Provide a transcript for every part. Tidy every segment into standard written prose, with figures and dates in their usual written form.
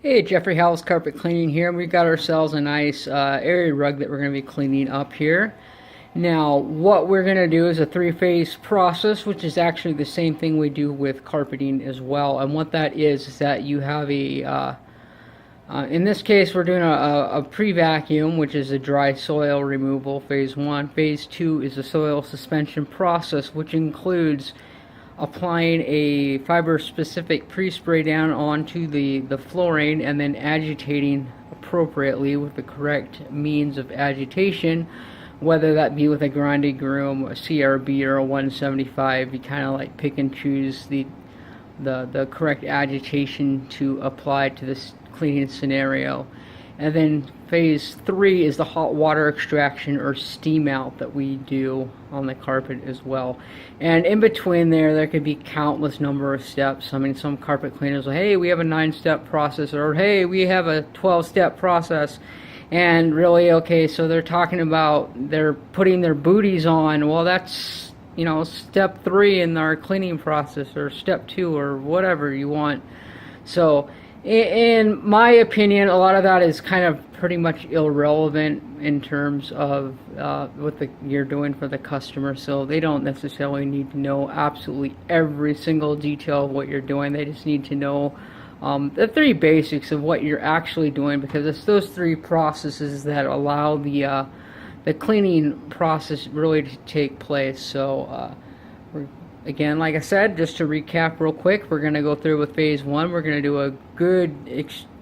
Hey, Jeffrey, Howells Carpet Cleaning here. We got ourselves a nice area rug that we're going to be cleaning up here. Now, what we're going to do is a three-phase process, which is actually the same thing we do with carpeting as well. And what that is that you have in this case, we're doing a pre-vacuum, which is a dry soil removal, phase one. Phase two is a soil suspension process, which includes applying a fiber-specific pre-spray down onto the flooring and then agitating appropriately with the correct means of agitation, whether that be with a grinding broom, a CRB, or a 175. You kind of like pick and choose the correct agitation to apply to this cleaning scenario. And then phase three is the hot water extraction or steam out that we do on the carpet as well. And in between there could be countless number of steps. I mean, some carpet cleaners will, hey, we have a 9-step process, or hey, we have a 12-step process. And really, okay, so they're talking about they're putting their booties on. Well, that's, you know, step 3 in our cleaning process, or step 2, or whatever you want. So in my opinion, a lot of that is kind of pretty much irrelevant in terms of what you're doing for the customer. So they don't necessarily need to know absolutely every single detail of what you're doing. They just need to know the 3 basics of what you're actually doing, because it's those 3 processes that allow the cleaning process really to take place. So again, like I said, just to recap real quick, we're going to go through with phase 1. We're going to do a good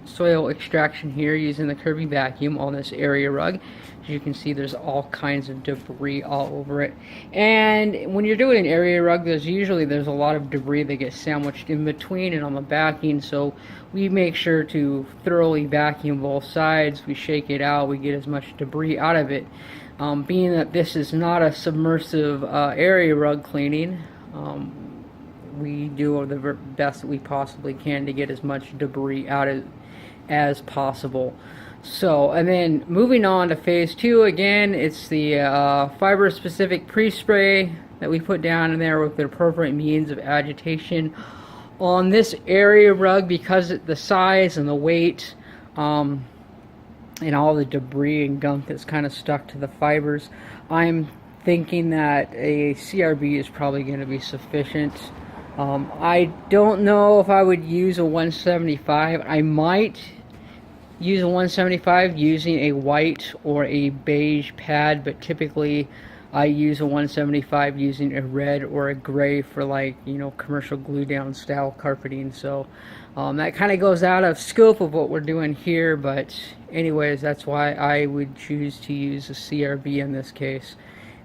soil extraction here using the Kirby vacuum on this area rug. As you can see, there's all kinds of debris all over it. And when you're doing an area rug, there's a lot of debris that gets sandwiched in between and on the backing. So we make sure to thoroughly vacuum both sides. We shake it out. We get as much debris out of it. Being that this is not a submersive area rug cleaning, we do the best that we possibly can to get as much debris out as possible. So, and then moving on to phase 2, again, it's the fiber specific pre-spray that we put down in there with the appropriate means of agitation on this area rug, because the size and the weight and all the debris and gunk that's kind of stuck to the fibers. I'm thinking that a CRB is probably going to be sufficient. I don't know if I would use a 175. I might use a 175 using a white or a beige pad, but typically I use a 175 using a red or a gray for, like, you know, commercial glue down style carpeting. So that kind of goes out of scope of what we're doing here, but anyways, that's why I would choose to use a CRB in this case.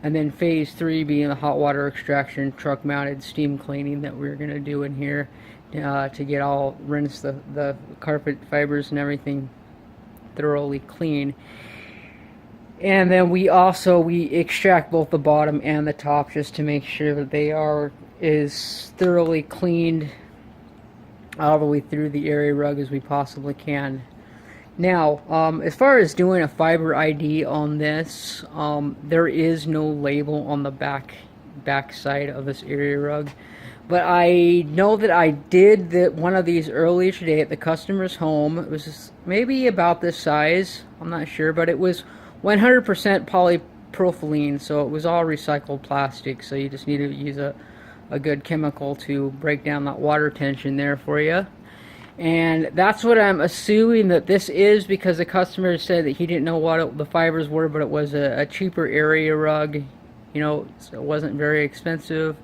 And then phase 3 being the hot water extraction truck mounted steam cleaning that we're going to do in here to get rinse the carpet fibers and everything thoroughly clean. And then we extract both the bottom and the top just to make sure that they are as thoroughly cleaned all the way through the area rug as we possibly can. Now, as far as doing a fiber ID on this, there is no label on the back side of this area rug, but I know that I did one of these earlier today at the customer's home. It was maybe about this size, I'm not sure, but it was 100% polypropylene, so it was all recycled plastic. So you just need to use a good chemical to break down that water tension there for you. And that's what I'm assuming that this is, because the customer said that he didn't know what the fibers were, but it was a cheaper area rug, you know, so it wasn't very expensive.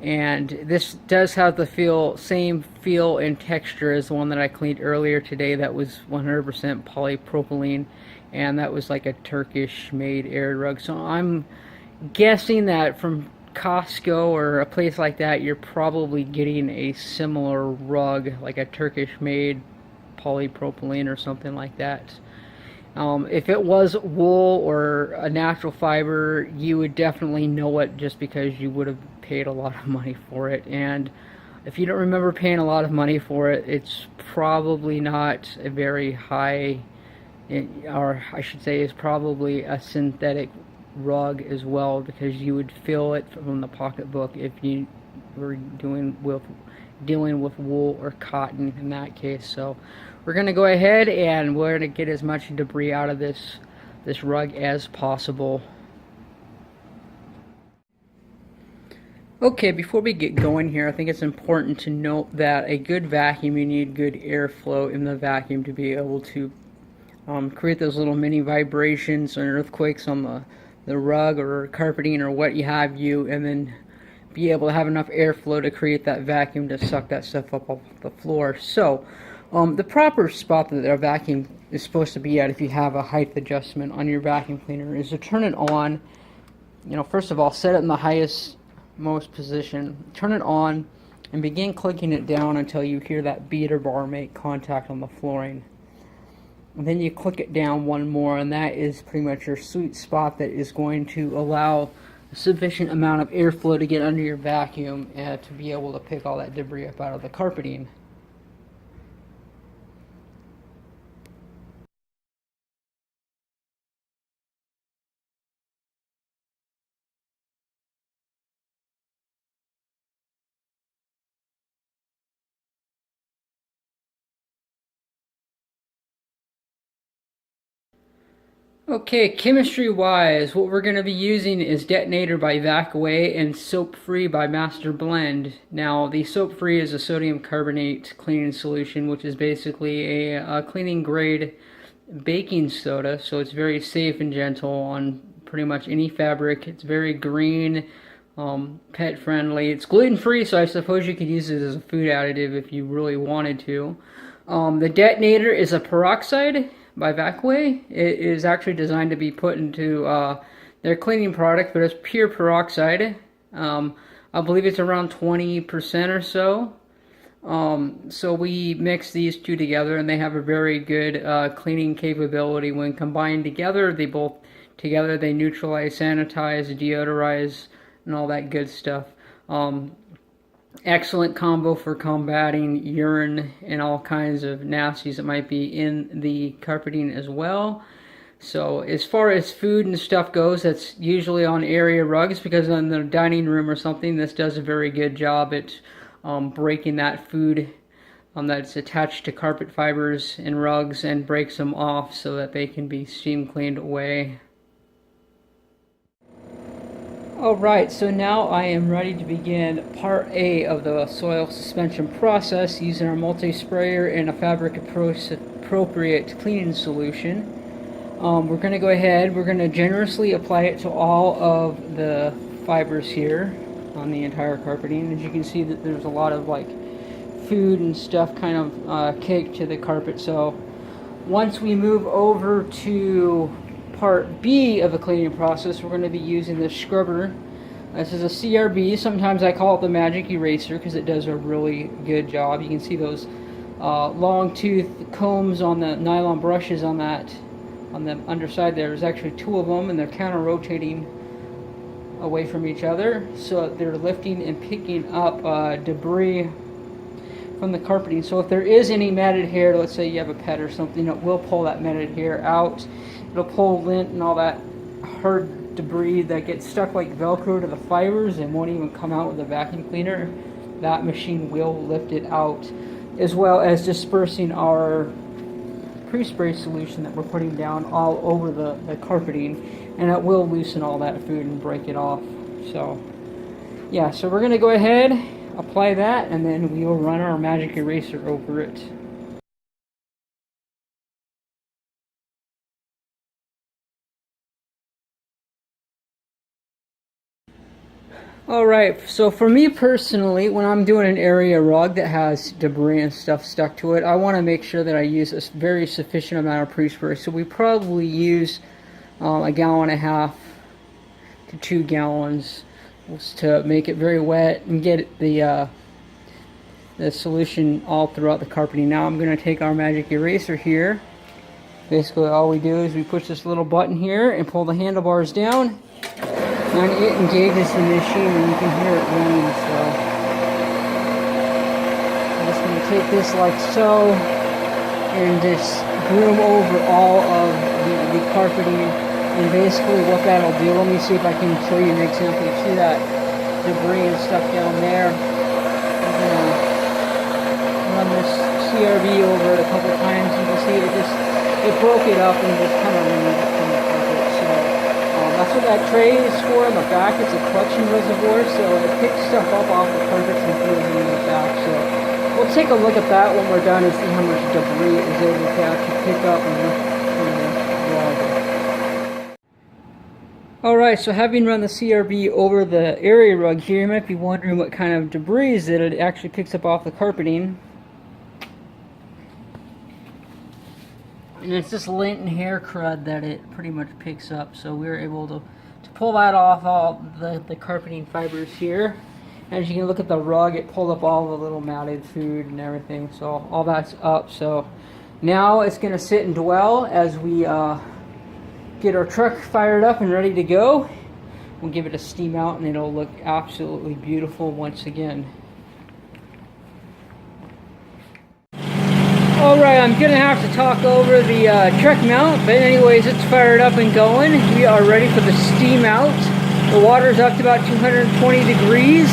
And this does have the same feel and texture as the one that I cleaned earlier today that was 100% polypropylene, and that was like a Turkish made area rug. So I'm guessing that from Costco or a place like that, you're probably getting a similar rug, like a Turkish made polypropylene or something like that. If it was wool or a natural fiber, you would definitely know it, just because you would have paid a lot of money for it. And if you don't remember paying a lot of money for it, it's probably not a very high, or I should say, it's probably a synthetic rug as well, because you would feel it from the pocketbook if you were doing with dealing with wool or cotton in that case. So we're going to go ahead and we're going to get as much debris out of this rug as possible. Okay, before we get going here, I think it's important to note that a good vacuum, you need good airflow in the vacuum to be able to create those little mini vibrations and earthquakes on the rug or carpeting or what have you, and then be able to have enough airflow to create that vacuum to suck that stuff up off the floor. So the proper spot that a vacuum is supposed to be at, if you have a height adjustment on your vacuum cleaner, is to turn it on. You know, first of all, set it in the highest most position, turn it on, and begin clicking it down until you hear that beater bar make contact on the flooring. And then you click it down one more, and that is pretty much your sweet spot that is going to allow a sufficient amount of airflow to get under your vacuum and to be able to pick all that debris up out of the carpeting. Okay, chemistry-wise, what we're going to be using is Detonator by Vac-Away and Soap Free by Master Blend. Now, the Soap Free is a sodium carbonate cleaning solution, which is basically a cleaning grade baking soda, so it's very safe and gentle on pretty much any fabric. It's very green, pet friendly. It's gluten-free, so I suppose you could use it as a food additive if you really wanted to. The Detonator is a peroxide by Vac-Away. It is actually designed to be put into their cleaning product, but it's pure peroxide. I believe it's around 20% or so. So we mix these two together, and they have a very good cleaning capability. When combined together, they neutralize, sanitize, deodorize, and all that good stuff. Excellent combo for combating urine and all kinds of nasties that might be in the carpeting as well. So as far as food and stuff goes, that's usually on area rugs, because in the dining room or something, this does a very good job at breaking that food that's attached to carpet fibers and rugs, and breaks them off so that they can be steam cleaned away. Alright, so now I am ready to begin part A of the soil suspension process using our multi-sprayer and a fabric appropriate cleaning solution. We're going to go ahead, we're going to generously apply it to all of the fibers here on the entire carpeting. As you can see, that there's a lot of like food and stuff kind of caked to the carpet. So once we move over to part B of the cleaning process, we're going to be using this scrubber. This is a CRB. Sometimes I call it the magic eraser because it does a really good job. You can see those long tooth combs on the nylon brushes on the underside there. There's actually two of them, and they're counter rotating away from each other, so they're lifting and picking up debris from the carpeting. So if there is any matted hair, let's say you have a pet or something, it will pull that matted hair out. It'll pull lint and all that hard debris that gets stuck like Velcro to the fibers and won't even come out with a vacuum cleaner. That machine will lift it out, as well as dispersing our pre-spray solution that we're putting down all over the carpeting, and it will loosen all that food and break it off. So yeah, so we're going to go ahead, apply that, and then we will run our magic eraser over it. Alright, so for me personally, when I'm doing an area rug that has debris and stuff stuck to it, I want to make sure that I use a very sufficient amount of pre-spray. So we probably use 1.5 gallons to 2 gallons to make it very wet and get the solution all throughout the carpeting. Now I'm going to take our magic eraser here. Basically all we do is we push this little button here and pull the handlebars down. And it engages the machine, and you can hear it running. So I'm just going to take this like so and just broom over all of the carpeting. And basically what that'll do, let me see if I can show you an example. You see that debris and stuff down there. I'm going to run this CRB over it a couple times, you can see it broke it up and just kind of removed it from the carpet. So that's what that tray is for on the back. It's a collection reservoir, so it picks stuff up off the carpets and throws it in the back. So we'll take a look at that when we're done and see how much debris it was able to actually pick up and lift from the rug. Alright, so having run the CRB over the area rug here, you might be wondering what kind of debris that it actually picks up off the carpeting. And it's just lint and hair crud that it pretty much picks up. So we were able to pull that off all the carpeting fibers here. As you can look at the rug, it pulled up all the little matted food and everything. So all that's up. So now it's going to sit and dwell as we get our truck fired up and ready to go. We'll give it a steam out and it'll look absolutely beautiful once again. Alright, I'm going to have to talk over the truck mount, but anyways, it's fired up and going. We are ready for the steam out. The water's up to about 220 degrees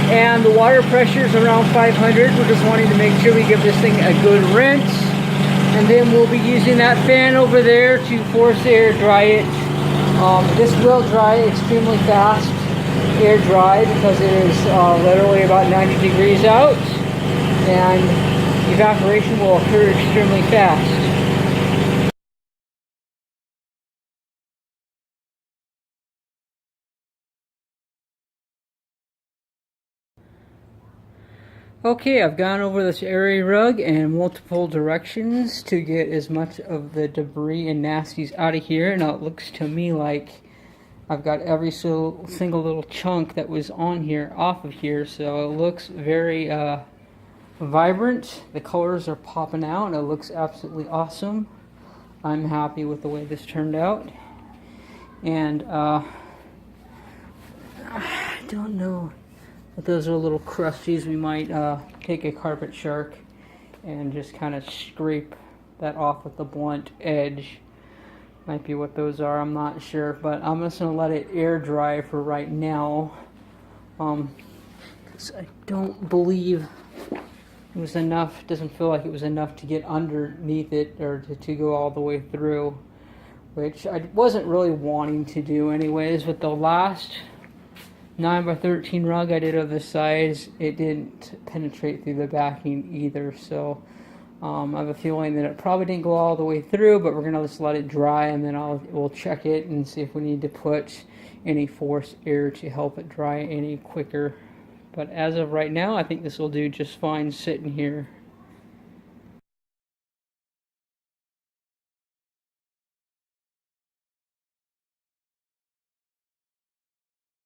and the water pressure is around 500. We're just wanting to make sure we give this thing a good rinse. And then we'll be using that fan over there to force air dry it. This will dry extremely fast, air dry, because it is literally about 90 degrees out, and evaporation will occur extremely fast. Okay, I've gone over this area rug in multiple directions to get as much of the debris and nasties out of here. Now it looks to me like I've got every single little chunk that was on here off of here, so it looks very vibrant. The colors are popping out and it looks absolutely awesome. I'm happy with the way this turned out. And I don't know. But those are little crusties. We might take a carpet shark and just kind of scrape that off with the blunt edge. Might be what those are, I'm not sure. But I'm just going to let it air dry for right now. 'Cause I don't believe it was enough, doesn't feel like it was enough to get underneath it or to go all the way through. Which I wasn't really wanting to do anyways. With the last 9x13 rug I did of this size, it didn't penetrate through the backing either, so I have a feeling that it probably didn't go all the way through, but we're going to just let it dry and then we'll check it and see if we need to put any forced air to help it dry any quicker. But as of right now, I think this will do just fine sitting here.